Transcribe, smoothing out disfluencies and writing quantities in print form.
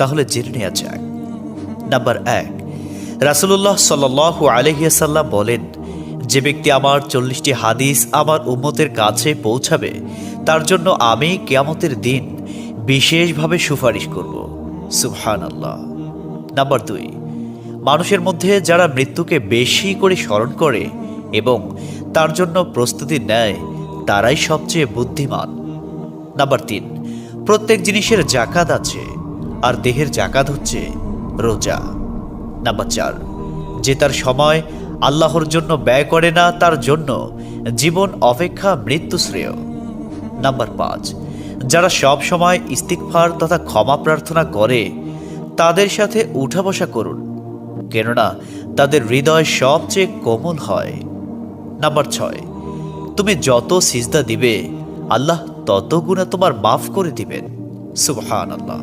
তাহলে জেনে নেওয়া যাক। নাম্বার 1, রাসূলুল্লাহ সাল্লাল্লাহু আলাইহি ওয়াসাল্লাম বলেন, যে ব্যক্তি আমার 40টি হাদিস আমার উম্মতের কাছে পৌঁছাবে তার জন্য আমি কিয়ামতের দিন বিশেষভাবে সুপারিশ করব। সুবহানাল্লাহ। নাম্বার 2, মানুষের মধ্যে যারা মৃত্যুকে বেশি করে স্মরণ করে এবং তার জন্য প্রস্তুতি নেয় তারাই সবচেয়ে বুদ্ধিমান। নাম্বার 3, প্রত্যেক জিনিসের জাকাত আছে, আর দেহের জাকাত হচ্ছে রোজা। নাম্বার 4, যে তার সময় আল্লাহর জন্য ব্যয় করে না তার জন্য জীবন অপেক্ষা মৃত্যু শ্রেয়। নাম্বার 5, যারা সব সময় ইস্তিগফার তথা ক্ষমা প্রার্থনা করে তাদের সাথে উঠা বসা করুন, কেননা তাদের হৃদয় সবচেয়ে কোমল হয়। নাম্বার 6, তুমি যত সিজদা দিবে আল্লাহ তত গুণা তোমার মাফ করে দিবেন। সুবহানাল্লাহ।